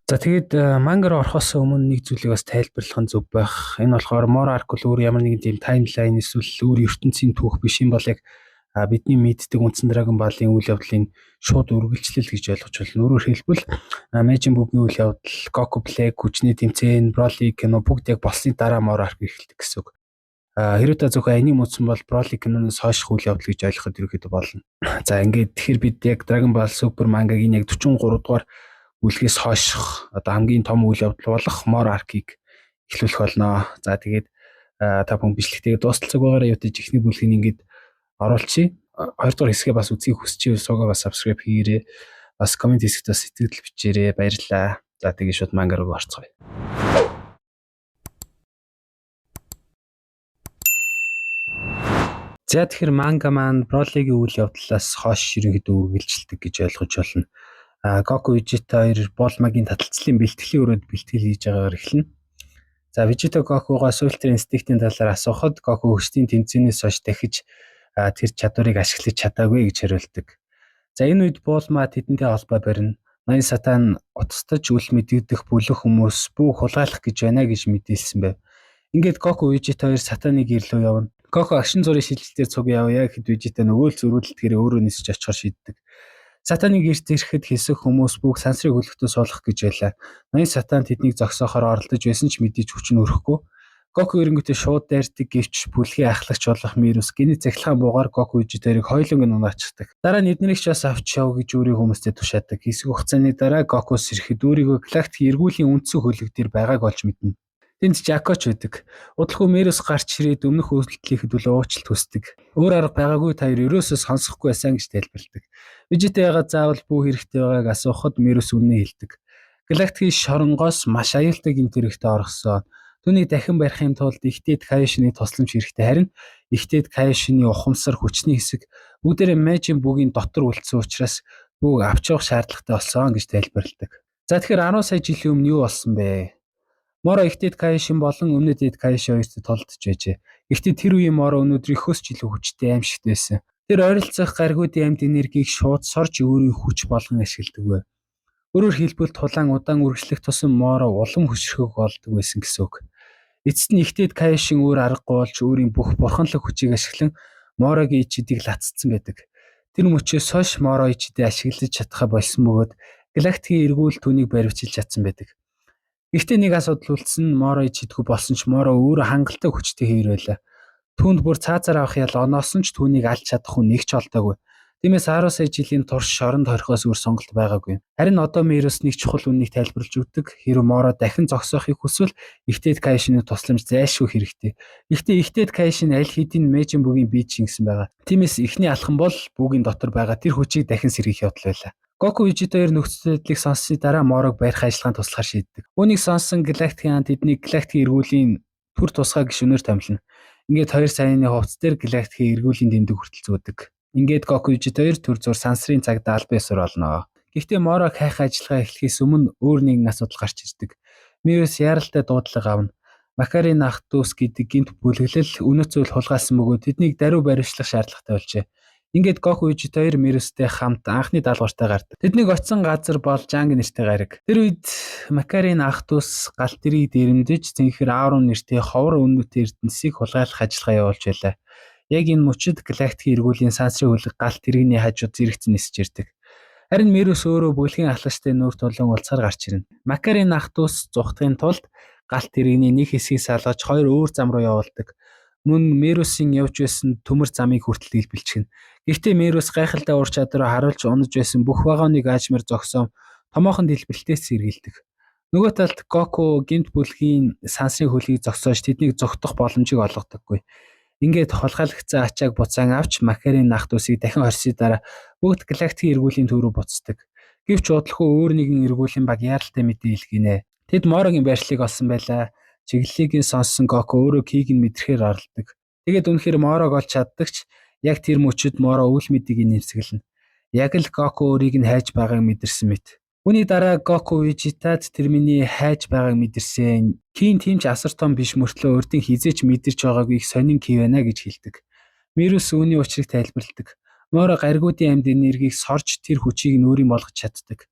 За тэгээд мангар орохоос өмнө нэг зүйлийг бас тайлбарлах нь зөв байх. Энэ болохоор More Arc бол өөр ямар нэгэн тийм таймлайн эсвэл өөр ертөнцийн түүх биш юм бол яг бидний мэддэг үндсэн Dragon Ball-ын үйл явдлын шууд үргэлжлэл гэж ойлгож байна. Өөрөөр хэлбэл Majin Buu-гийн үйл явдал, Goku Black, хүчний тэмцээн, Broly кино бүгд яг болсны дараа More Arc эхэлдэг гэсэн үг. Хэрэв та зөвхөн аним үзсэн бол Broly киноноос хойших үйл явдал гэж ойлгоход ерөөхдөө болно. За ингээд тэгэхээр бид яг Dragon Ball Super мангагийн яг 43 дугаар үлгээс хойших одоо хамгийн том үйл явдал болох More Arc-ыг эхлүүлэх болно. За тэгээд та бүхэн бичлэгтээ дуусталцаг байгаараа ятаж ихний бүлгийг ингээд оруулчихъя. Хоёрдугаар хэсгээ бас үзхийг хүсчихвэл суугаа бас subscribe хийгээрэй. Бас комент хэсэгт бас сэтгэл бичээрэй. Баярлалаа. За тэгээд шууд манга руу орцгоё. За тэгэхээр манга маань Broly-гийн үйл явдлаас хойш ерөнхийдөө үргэлжилдэг гэж ойлгож байна. Goku Vegeta 2 Bulma-гийн таталцлын бэлтгэлийн өрөөнд бэлтгэл хийж байгаагаар эхэлнэ. За Vegeta Goku-гоо Ultra Instinct-ийн талаар асуухад Goku хүчний тэмцээнээс хойш дахиж тэр чадварыг ашиглаж чадаагүй гэж хариулдаг. За энэ үед Bulma тэдэнтэй холбоо барина. Ноён сатан утастаж үл мэдэгдэх бүлэг хүмүүс бүх хулгайлах гэж байна гэж мэдээлсэн байв. Ингээд Goku Vegeta 2 сатаныг ирлөө явна. Goku агшин зургийн шилжилтээр цуг явъя гэхэд Vegeta нөгөө л зөрүүлэлтгээр өөрөө нисэж очихоор шийддэг. Сатаныг эрт ирэхэд хэсэг хүмүүс бүх сансрыг хөлөгтөө суулгах гэж байлаа. Ноён сатан тэднийг зогсоохоор оролдож байсан ч мэдээж хүч нь өрөхгүй. Goku эрэнгүүтээ шууд дайрдаг гэвч бүлгийн ахлагч болох Мирус гинэ цахилгаан буугаар Goku Vegeta-ыг хоёуланг нь унаачдаг. Дараа нь эднэрийг ч бас авч яв гэж өөрийн хүмүүстээ тушаадаг. Хэсэг хугацааны дараа Goku сэрэхэд өөрийгөө галактик эргүүлийн үндсэн хөлөг дээр байгааг олж мэднэ. Тэнд Жакоч байдаг. Удалгүй Мирус гарч ирээд өмнөх үйлдэлийнхэд үл уучлалт хүсдэг. Өөр арга байгаагүй та хоёр ерөөсөө сонсохгүй байсан гэж тайлбарладаг. Vegeta яагаад заавал бүү хэрэгтэй байгааг асуухад Мирус үнэн хэлдэг. Галактикийн шоронгоос маш аюултай гэмт хэрэгтэй оргосон. Түүнийг дахин барихын тулд Ихтэйд Кайошины тусламж хэрэгтэй. Харин Ихтэйд Кайошины ухамсар хүчний хэсэг бүгдээрээ Majin Buu-гийн дотор үлдсэн учраас бүүг авч явах шаардлагатай болсон гэж тайлбарладаг. За тэгэхээр 10 сая жилийн өмнө юу болсон бэ? Моро Ихтэйд Кайошин болон өмнөд Эд Кайоши хоёрт толдож байжээ. Гэхдээ тэр үеийн Моро өнөөдрийнхөөс ч илүү хүчтэй аимшигт байсан. Тэр ойролцох гаригуудын амьд энергийг шууд сорж өөрийн хүч болгон ашигладаг байв. Өөрөөр хэлбэл тулаан удаан үргэлжлэх тусам Моро улам хүчрхэг болдог байсан гэсэн үг. Эцэст нь Ихтэйд Кайошин өөр аргагүй болж өөрийн бүх бурханлаг хүчийг ашиглан Морогийн ичидийг лацдсан байдаг. Тэр мөчөөс хойш Моро ичидээ ашиглаж чадхаа болсон бөгөөд галактикийн эргүүл түүнийг баривчилж чадсан байдаг. Гэхдээ нэг асуудал үлдсэн. Моро ичидгүй болсон ч Моро өөрөө хангалттай хүчтэй хэвээр байлаа. Түүнд бүр цаазаар авах ял оноосон ч түүнийг алж чадах хүн нэг ч олдоогүй. Тиймээс 10 сая жилийн турш шоронд хорихоос өөр сонголт байгаагүй. Харин одоо Мирус нэг чухал үннийг тайлбарлаж өгдөг. Хэрэв Моро дахин зогсоохыг хүсвэл Ихтэйд Кайошины тусламж зайлшгүй хэрэгтэй. Гэхдээ Ихтэйд Кайошин аль хэдийн Majin Buu-гийн бие гэсэн байгаа. Тиймээс эхний алхам бол Buu-гийн дотор байгаа тэр хүчийг дахин сэргиэх явдал байлаа. Goku Vegeta 2 нөхцөл байдлыг сонссны дараа Морог барих ажиллагаанд туслахаар шийддэг. Үүнийг сонссон Галактикийн тэднийг Галактикийн эргүүлийн төр тусгай гишүүнээр томилно. Ингээд 2 саяны хувцас дээр Галактикийн эргүүлийн тэмдэг хүртэл зүүдэг. Ингээд Goku Vegeta 2 төр зур сансрын цагдаа албан ёсоор олно. Гэхдээ Морог хайх ажиллагаа эхлэхээс өмнө өөр нэгэн асуудал гарч ирдэг. Мирус яралтай дуудлага авна. Макарин ах дүүс гэдэг гинт бүлэглэл өнөө зүйл хулгайлсан бөгөөд тэднийг даруй баривчлах шаардлагатай болжээ. Ингээд Goku Vegeta 2 Mirus-тэй хамт анхны даалгавартай гардаг. Тэднийг очсон газар бол Jang нэртэй гариг. Тэр үед Макарин ах дүүс галт тэрийг дээрэмдэж зинхэр Auron нэртэй ховор өнөтэй эрдэнсийг хулгайлах ажиллагаа явуулж байлаа. Яг энэ мөчид Галактикийн эргүүлийн сансрын хөлөг галт тэрэгний хажууд зэрэгцэн нисэж ирдэг. Харин Mirus өөрөө бүлгийн ахлагчтай нүүр тулан уулзахаар гарч ирнэ. Макарин ах дүүс зугтахын тулд галт тэрэгний нэг хэсгийг салгаж хоёр өөр зам руу явуулдаг. Мөн Mirus-ийн явж байсан төмөр замыг хүртэл дэлбэлчихнэ. Гэхдээ Mirus гайхалтай ур чадвараа харуулж унаж байсан бүх вагоныг аажмаар зогсоом томоохон дэлбэлтээс сэргийлдэг. Нөгөө талд Goku гинт бүлгийн сансрын хөлийг зогсоож тэднийг зогтох боломжийг олгодоггүй. Ингээд холгайлагцсан ачааг буцаан авч Макарин ах дүүсийг дахин хорсны дараа бүгд Галактикийн эргүүлийн төв рүү буцдаг. Гэвч удалгүй өөр нэгэн эргүүлийн баг яаралтай мэдээ илгэнэ. Тэд Морогийн байршлыг олсон байлаа. Чиглэлийг сонссон Goku өөрөө кийг нь мэдрэхээр оролдог. Тэгээд үнэхээр Морог олж чаддагч яг тэр мөчөд Моро үл мэдээг нэмсгэлнэ. Яг л Goku өөрийг нь хайж байгааг мэдэрсэн мэт. Үүний дараа Goku Vegeta'д тэр миний хайж байгааг мэдэрсэн. Кийн тимч асар том биш мөртлөө урдын хизээч мэдэрч байгааг их сонин ки байна гэж хэлдэг. Mirus үүний учрыг тайлбарладаг. Моро гаригуудын амьд энергийг сорж тэр хүчийг нь өөрийн болгож чаддаг.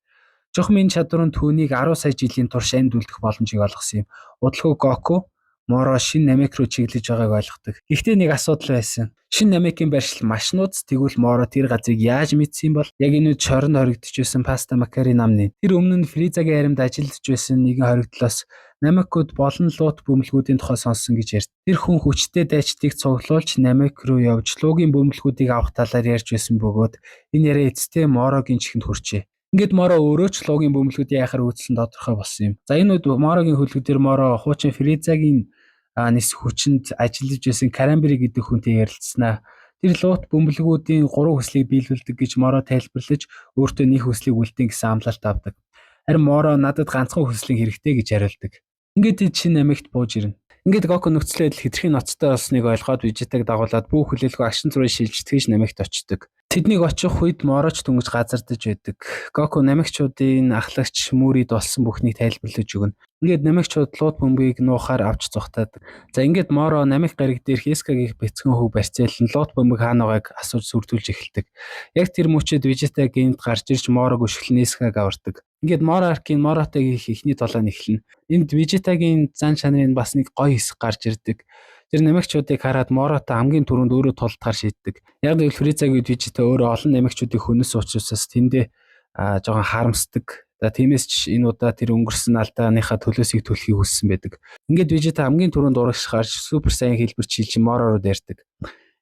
Жохмын чадвар нь түүнийг 10 сая жилийн турш амьд үлдэх боломжийг олгосон юм. Удалгүй Гоку Моро шин Намек руу чиглэж байгааг ойлгодог. Гэхдээ нэг асуудал байсан. Шин Намекийн барьшил маш нууц, тэгвэл Моро тэр газрыг яаж мэдсэн бол? Яг энэ үед шоронд хоригдож байсан Паста Макари намны. Тэр өмнө нь Фризагийн харимд ажиллаж байсан нэгэн хоригдлоос Намекуд болон лут бөмбөлгүүдийн тухай сонссон гэж ярьд. Тэр хүн хүчтэй дайчдыг цуглуулж Намек руу явж луугийн бөмбөлгүүдийг авах талаар ярьж байсан бөгөөд энэ яриа эцэстээ Морогийн чихэнд хүрчээ. Ингээд Моро өөрөө ч луугийн бөмбөлгүүдийн яхаар үүсэлэн тодорхой болсон юм. За энэ үед Морогийн хөлгүүдээр Моро хуучин Фризагийн нис хүчинд ажиллаж байсан Карамбери гэдэг хүнтэй ярилцсанаа. Тэр лут бөмбөлгүүдийн 3 хүслийг биелүүлдэг гэж Моро тайлбарлаж өөртөө нэг хүслийг үлдээн гэсэн амлалт авдаг. Харин Моро надад ганцхан хүслийн хэрэгтэй гэж хариулдаг. Ингээд Шин Намект бууж ирнэ. Ингээд Гоку нөхцөл байдал хэтрхийн ноцтой болсныг ойлгоод Вежитаг дагуулад бүх хүлээлгөө агшин зургийн шилжтгэж Намект очдог. Тэднийг очих үед Мороч дөнгөж газардаж байдаг. Гоку Намекчуудын ахлагч Мөрид болсон бүхнийг тайлбарлаж өгнө. Ингээд Намекчууд лууд бөмбөгийг нуухаар авч зүхтаадаг. За ингээд Моро Намек гариг дээрх Эскагийн бяцхан хөв барьцаалан лууд бөмбөг хаана байгааг асууж сүрдүүлж эхэлдэг. Яг тэр мөчөд Вежитаг гинт гарч ирж Морог өшгөлн Эскаг авардаг. Ингээд Моро аркийн Моротой хийх ихний толгойн эхэлнэ. Энд Вежитагийн зан чанарын бас нэг гоё хэсэг гарч ирдэг. Тэр Намекчуудыг хараад Моротой хамгийн түрүүнд өөрөө тулдахаар шийддэг. Яг л Фризагийн үед Вежита өөрөө олон Намекчуудыг хөнөөс уучруулсаас тэндээ жоохон харамсдаг. За тиймээс ч энэ удаа тэр өнгөрсөн алдааныхаа төлөөсийг төлөхийг хүссэн байдаг. Ингээд Вежита хамгийн түрүүнд урагш гарч супер сайн хэлбэр чийлж Моро руу дайрдаг.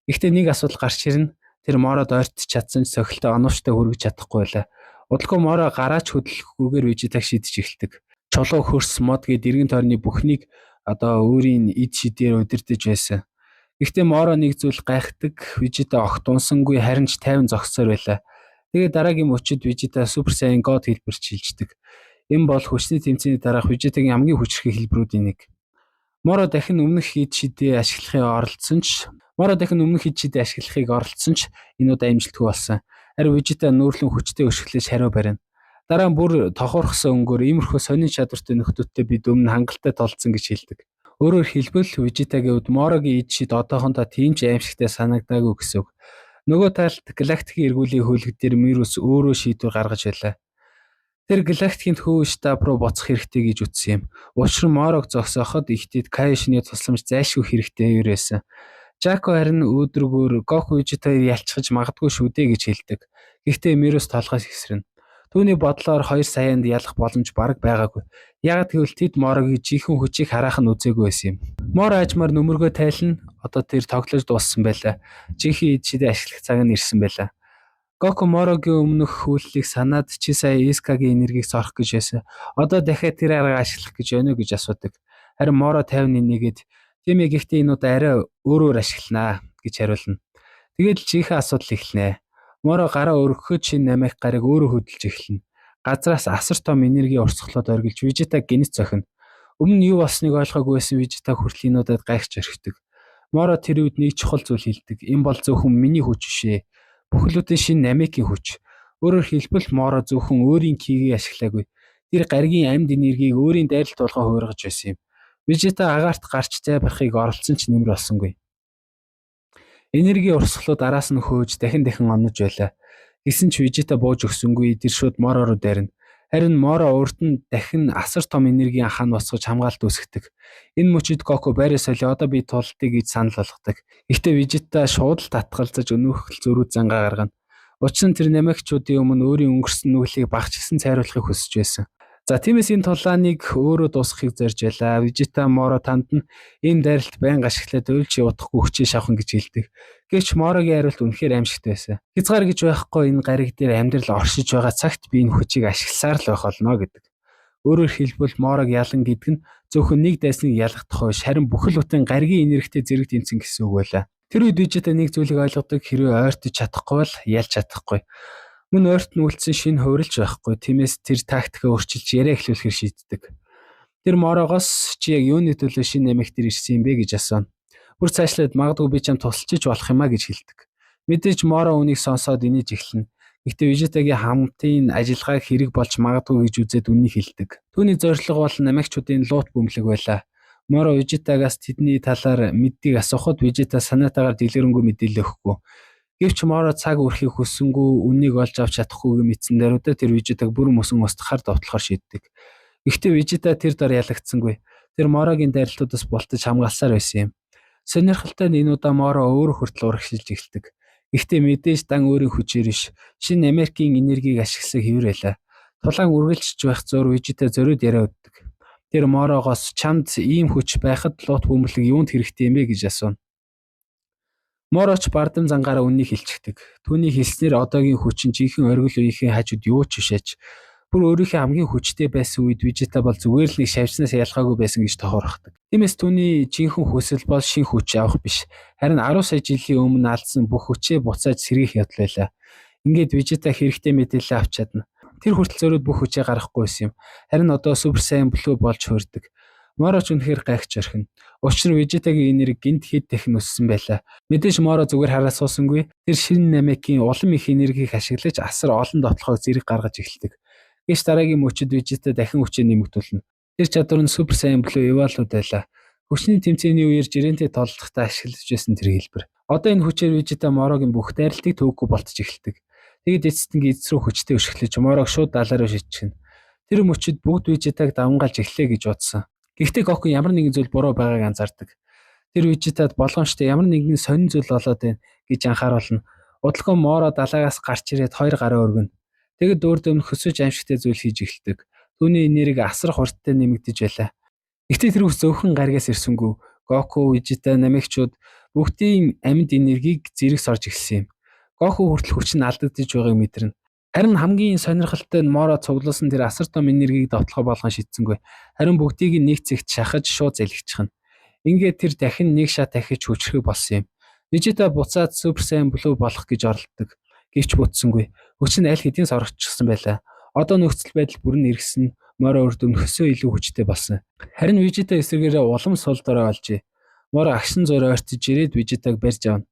Гэхдээ нэг асуудал гарч ирнэ. Тэр Мород ойртож чадсан ч сохилтой оновчтой хүргэж чадахгүй байлаа. Удалгүй Моро гараач хөдлөхгүйгээр Вежитаг шидэж эхэлдэг. Чулуу хөрс мод гээд эргэн тойрны бүхнийг өөрийн эд шидээр удирдах байсан. Гэхдээ Моро нэг зүйл гайхдаг. Вежита огт унсангүй харин ч тайван зогссоор байлаа. Тэгээд дараагийн мөчид Вежита супер сайн год хэлбэр чийлждэг. Энэ бол хүчний тэмцээний дараах Вежитагийн хамгийн хүчрхий хэлбэрүүдийн нэг. Моро дахин өмнөх эд шидээ ашиглахыг оролдсон ч энэ удаа амжилтгүй болсон. Харин Вежита нүүрлэн хүчтэй өшгөлөж хариу барина. Дараа нь бүр тохуурхсан өнгөөр иймэрхүү сонин чадвартай нөхдүүдтэй бид өмнө хангалттай толцсон гэж хэлдэг. Өөрөөр хэлбэл Вежитагийн үед Морогийн эд шид одоохондоо тийм ч аимшигтай санагдаагүй гэсэн үг. Нөгөө талд галактикийн эргүүлийн хөлөг дээр Мирус өөрөө шийдвэр гаргаж байлаа. Тэр галактикийн төв штаб руу буцах хэрэгтэй гэж үтсэн юм. Учир нь Морог зогсооход ихтэйд Кайшны тусламж зайлшгүй хэрэгтэй байсан. Жако харин өөдрөгөөр Гоку Вежитаыг ялцгаж магадгүй шүү дээ гэж хэлдэг. Гэхдээ Мирус толгойс хэсрэнэ. Түүний бодлоор 2 саяанд ялах боломж бараг байгаагүй. Яг тэгвэл тэд Морогийн жинхэнэ хүчийг харах нь үзээгүй байсан юм. Моро ажмаар нөмөргөө тайлна. Одоо тэр тоглож дууссан байлаа. Жинхэнэ эд шидээ ашиглах цаг нь ирсэн байлаа. Гоку Морогийн өмнөх хүүллийг санаад чи сая Эскагийн энергийг сорох гэж байсан. Одоо дахиад тэр арга ашиглах гэж байна уу гэж асуудаг. Харин Моро 50-ны нэгэд тийм ээ гэхдээ энэ удаа арай өөрөөр ашигланаа гэж хариулна. Тэгээд л жинхэнэ асуудал эхэлнэ. Моро гараа өргөхөд Шин Намек гарыг өөрөө хөдөлж эхэлнэ. Газраас асар том энерги урсгалууд оргилж Вежитаг гинэт зохино. Өмнө нь юу болсныг ойлгоогүй байсан Вежитаг хүртэл энэ удаад гайхаж орхидог. Моро тэр үед нэг чухал зүйл хэлдэг. Энэ бол зөвхөн миний хүч бишээ. Бүхлүүдийн Шин Намекийн хүч. Өөрөөр хэлбэл Моро зөвхөн өөрийн кигийг ашиглаагүй. Тэр гаригийн амьд энергийг өөрийн дайралт болгоо хуургаж байсан юм. Вежита агаарт гарч зайбарахыг оролцсон ч нэмэр болсонгүй. Энерги урсгалууд араас нь хөөж дахин онож байлаа. Гэсэн ч Вежита бууж өгсөнгүй тэр шууд Моро руу дайрна. Харин Моро урд нь дахин асар том энергийн хан босгож хамгаалт үүсгэдэг. Энэ мөчид Гоку байраа солио одоо би тулдъя гэж санал болгодог. Гэхдээ Вежита шууд л татгалзаж өнөөхөл зөрүүд зангаа гаргана. Учир нь тэр Намекчуудын өмнө өөрийн өнгөрсөн нүглийг багчсан цайруулахыг хүсэж байсан. За тиймээс энэ тулааныг өөрөө дуусгахыг зорж байлаа. Вежита Моро танд нь энэ дайралт байнга ашиглаад уйлж явахгүй хүчээ шавхан гэж хэлдэг. Гэвч Морогийн хариулт үнэхээр аимшигтай байсан. Хязгаар гэж байхгүй энэ гариг дээр амьдрал оршиж байгаа цагт би энэ хүчийг ашигласаар л байх болно гэдэг. Өөрөөр хэлбэл Морог ялан гэдэг нь зөвхөн нэг дайсныг ялгах биш харин бүхэл бүтэн гаригийн энергитэй зэрэг тэмцэн гэсэн үг байлаа. Тэр үед Вежита нэг зүйлийг ойлгодог хэрвээ ойртож чадахгүй бол ялж чадахгүй. Мөн ойрт нь үлдсэн шинэ хувирлж байхгүй. Тиймээс тэр тактикаа өөрчилж яриа эхлүүлэхээр шийддэг. Тэр Морогоос чи яг юуны төлөө Шин Намек дээр ирсэн юм бэ гэж асууна. Бүр цаашлаад магадгүй би чам тусалж болох юм а гэж хэлдэг. Мэдээж Моро үнийг сонсоод инээж эхэлнэ. Гэхдээ Вежитагийн хамтын ажиллагааг хэрэг болж магадгүй гэж үзээд үнийг хэлдэг. Түүний зорилго бол Намекчуудын лут бөмбөлөг байлаа. Моро Вежитагаас тэдний талаар мэддэг асуухад Вежита санаатаагаар дэлгэрэнгүй мэдээлэл өгөхгүй. Гэвч Моро цаг үрхийг хүссэнгүй үннийг олж авч чадахгүйг мэдсэн даруйдаа тэр Вижитаг бүр мөсөн устгахаар довтлохоор шийддэг. Гэхдээ Вижита тэр дор ялагдсангүй. Тэр Морогийн дайралтуудаас бултаж хамгаалсаар байсан юм. Сонирхолтой нь энэ удаа Моро өөрөө хүртэл урагшилж эхэлдэг. Гэхдээ мэдээж дан өөрийн хүчээр биш, шинэ Америкийн энергийг ашигласан хэвээр байлаа. Тулаан үргэлжлэж байх зур Вижита зориуд яриа өгдөг. Тэр Морогоос чамд ийм хүч байхад лут бөмбөлөг юунд хэрэгтэй юм бэ гэж асууна. Мороч бардам зангаараа үннийг хэлчихдэг. Түүний хэлснээр одоогийн хүч нь жинхэнэ оргил үеийнхээ хажууд юу ч биш аж. Бүр өөрийнхөө хамгийн хүчтэй байсан үед Вижита бол зүгээр л нэг шавьснаас ялгаагүй байсан гэж тохиорхдог. Тиймээс түүний жинхэнэ хүсэл бол шин хүч авах биш. Харин 10 сая жилийн өмнө алдсан бүх хүчээ буцааж сэргийх явдал байлаа. Ингээд Вижита хэрэгтэй мэдээлэл авч чадна. Тэр хүртэл зөрөөд бүх хүчээ гаргахгүй байсан юм. Харин одоо супер сайн блүү болж хуурдаг. Мороч үнэхээр гайхаж орхино. Учир нь Вижитагийн энерги гинт хэд дахин өссөн байлаа. Мэдээж Моро зүгээр хараа суусангүй. Тэр шинэ Намекийн улам их энергийг ашиглаж асар олон дотлохыг зэрэг гаргаж эхэлдэг. Гэвч дараагийн мөчөд Вижита дахин хүчээ нэмэгдүүлнэ. Тэр чадвар нь супер сайн блүү эволюд байлаа. Хүчний тэмцээний үеэр жирэнтэй толдохдоо ашиглаж байсан тэр хэлбэр. Одоо энэ хүчээр Вижита Морогийн бүх дайралтыг төвөггүй болтож эхэлдэг. Тэгэд эцэст нь эз рүү хүчтэй өшгөлж Морог шууд далаа руу шидчихнэ. Тэр мөчөд бүгд Вижитаг давмгаалж эхлэе гэж бодсон. Гэхдээ Гоку ямар нэгэн зүйл буруу байгааг анзаардаг. Тэр Вижитад болгоомжтой ямар нэгэн сонин зүйл болоод байна гэж анхааруулна. Удалгүй Моро далаагаас гарч ирээд хоёр гараа өргөнө. Тэгэд өөр дөмнөх хөсөж аимшигтай зүйл хийж эхэлдэг. Түүний энерги асар хурдтай нэмэгдэж байлаа. Гэхдээ тэр хүс зөвхөн гаргаас ирсэнгүй. Гоку, Вижита, Намекчууд бүгдийн амьд энергийг зэрэг сорж эхэлсэн юм. Гоку хүртэл хүч нь алдагдаж байгааг мэдэрнэ. Харин хамгийн сонирхолтой нь Моро цуглуулсан тэр асар том энергийг довтлохоо болгон шийдсэнгүй. Харин бүгдийг нэг зэгт шахаж шууд залгичихна. Ингээд тэр дахин нэг шат дахиж хүчрэх болсон юм. Вижита буцаад супер сайн блүү болох гэж оролддог. Гэвч бүтсэнгүй. Хүч нь аль хэдийн сорогдчихсан байлаа. Одоо нөхцөл байдал бүрэн эргэсэн Моро урд өмнөхөөсөө илүү хүчтэй болсон. Харин Вижита эсрэгээрээ улам сул дорой олжээ. Моро агшин зураа ойртож ирээд Вижитаг барьж авна.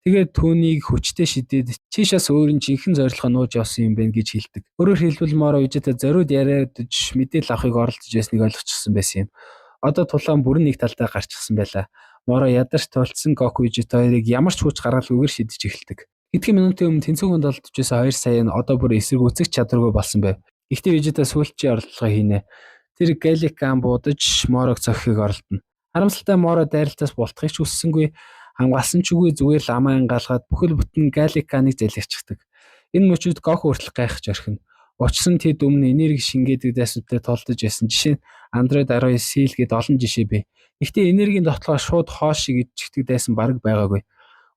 Тэгээд түүнийг хүчтэй шидээд чийшээс өөрийн жинхэнэ зорилгоо нууж явсан юм байна гэж хэлдэг. Өөрөөр хэлбэл Моро Вижита зориуд яриадж мэдээлэл авахыг оролдож байсныг ойлгочихсон байсан юм. Одоо тулаан бүрэн нэг талдаа гарчихсан байлаа. Моро ядарч туйлдсан Гоку Вижита хоёрыг ямар ч хүч гаргалгүйгээр шидэж эхэлдэг. Хэдхэн минутын өмнө тэнцвэрт олдож байсан 2 сая нь одоо бүр эсрэг үзэх чадваргүй болсон байв. Гэхдээ Вижита сүүлчийн оролдлогоо хийнэ. Тэр Галикан буудаж Морог цохихыг оролдоно. Харамсалтай Моро дайралтаас бултахыг ч хүссэнгүй. Хамгаалсан ч үгүй зүгээр л амаа ангаалгаад бүхэл бүтэн Галиканыг залгичихдаг. Энэ мөчүүд Гоку хүртэл гайхаж орхино. Учир нь тэд өмнө энерги шингээдэг дайснуудтай толдож байсан жишээ нь Android 19 Seal гээд олон жишээ бий. Гэхдээ энергийн дотлоо шууд хоош шигдчихдэг дайсан бараг байгаагүй.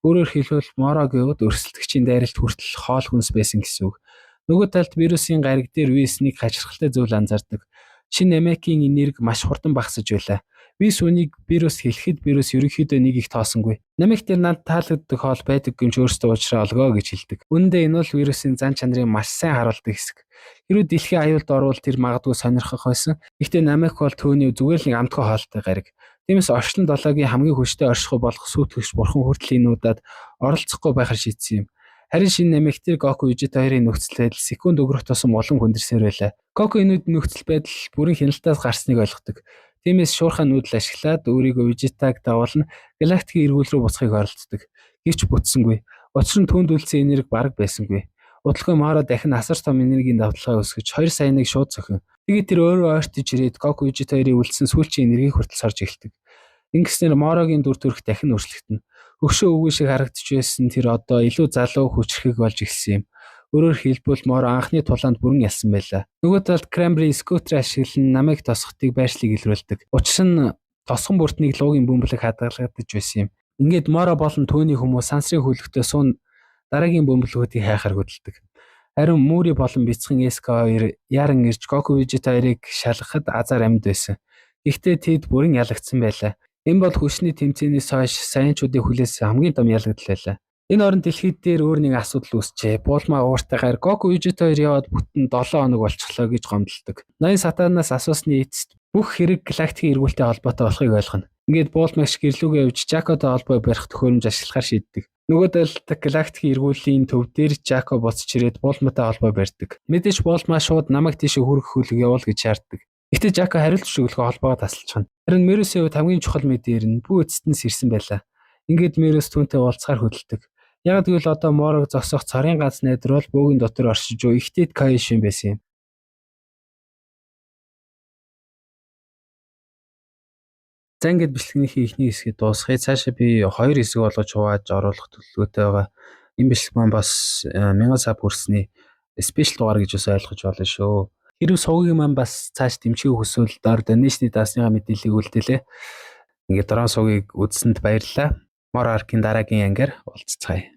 Өөрөөр хэлбэл Морогийн хувьд өрсөлдөгчийн дайралт хүртэл хоол хүнс байсан гэсэн үг. Нөгөө талд вирусын гариг дээр вирусыг хачирхалтай зүйл анзаардаг. Шинэ Намекийн энерги маш хурдан багасж байлаа. Вирус үнийг вирус хэлэхэд вирус ерөнхийдөө нэг их тоосонгүй. Намек дээр над таалагддаг хоол байдаг гэмч өөрсдөө уучраа олгоо гэж хэлдэг. Үүндээ энэ бол вирусын зан чанарыг маш сайн харуулдаг хэсэг. Хэрвээ дэлхийн аюулд орвол тэр магадгүй сонирхох байсан. Гэхдээ Намек бол түүний зүгээр л нэг амтгүй хоолтой гариг. Тиймээс орчлон долоогийн хамгийн хүчтэй оршихуй болох сүйтгэгч бурхан хүртэл энэ удаад оролцохгүй байхаар шийдсэн юм. Харин шинэ Намек дээр Гоку Вижита хоёрын нөхцөл байдал секунд өнгөрөх тусам улам хүндэрсээр байлаа. Гоку энэ нөхцөл байдал бүрэн хяналтаас гарсныг ойлгодог. Тиймээс шуурхай нүүдэл ашиглаад өөрийгөө Вижитаг давуулна галактикийн эргүүл рүү буцахыг оролддог. Гэвч бүтсэнгүй. Учир нь түүнд үлдсэн энерги бараг байсангүй. Удалгүй Моро дахин асар том энергийн давталгаа өсгөж 2 саяныг шууд цохино. Тэгээд тэр өөрөө ойртож ирээд Гоку Вижита хоёрын үлдсэн сүүлчийн энергийг хүртэл сорж эхэлдэг. Ингэснээр Морогийн дүр төрх дахин өөрчлөгдөнө. Өгшөө өвгөө шиг харагдаж байсан тэр одоо илүү залуу хүчрхэг болж эхэлсэн юм. Өөрөөр хэлбэл Моро анхны тулаанд бүрэн ялсан байлаа. Нөгөө талд Крамбри скутер ашиглан Намек тосготыг байршлыг илрүүлдэг. Учир нь тосгон бүртнийг луугийн бөмбөлөг хадгалагдаж байсан юм. Ингээд Моро болон түүний хүмүүс сансрын хөлөгтөө суун дараагийн бөмбөлгүүдийг хайхаар хөдөлдөг. Харин Мури болон бяцхан SK2 яран ирж Гоку Вижита хоёрыг шалгахад азар амьд байсан. Гэхдээ тэд бүрэн ялагдсан байлаа. Энэ бол хүчний тэмцээнээс хойш саянчуудын хүлээс хамгийн том ялагдал байлаа. Энэ оронд дэлхийд дээр өөр нэг асуудал үүсчээ. Буулмаа ууртайгаар Гоку Вижита хоёр яваад бүтэн 7 хоног болчихлоо гэж гомдлдог. Ноён сатанаас асуусны эцэст бүх хэрэг галактикийн эргүүлэлтэй холбоотой болохыг ойлгоно. Ингээд буулмагч гэрлүүгээ явж Жакотой холбоо барих төхөөрөмж ашиглахаар шийддэг. Нөгөө талд галактикийн эргүүллийн төв дээр Жако буцаж ирээд буулматай холбоо барьдаг. Мэдээж буулмаа шууд намайг тийшээ хүргэх хөлөг явуул гэж шаарддаг. Гэхдээ Жако хариулт өгөхөөр холбоогоо тасалчихна. Харин Мерусийн хувьд хамгийн чухал мэдээр нь бүү эцэст нь сэрсэн байлаа. Ингээд Мерус түүнтэй уулзахаар хөдөлдөг. Яг тэгвэл одоо Морог зогсох царын ганц найдар бол бөөгийн дотор оршиж буй Ихтэд Каишин байсан юм. За ингээд бичлэгнийхээ эхний хэсгийг дуусгая. Цаашаа би 2 хэсэг болгож хувааж оруулах төлөвлөгөөтэй байгаа. Энэ бичлэг маань бас 1000 саб хүрсний спешиал дугаар гэж бас ойлгож болно шүү. Хэрвээ сувгийн маань бас цааш дэмжихийг хүсвэл доор донешны даасныхаа мэдээллийг үлдээлээ. Ингээд дрон сувгийг үзсэнд баярлалаа. Мор аркийн дараагийн ангиар уулзцгаая.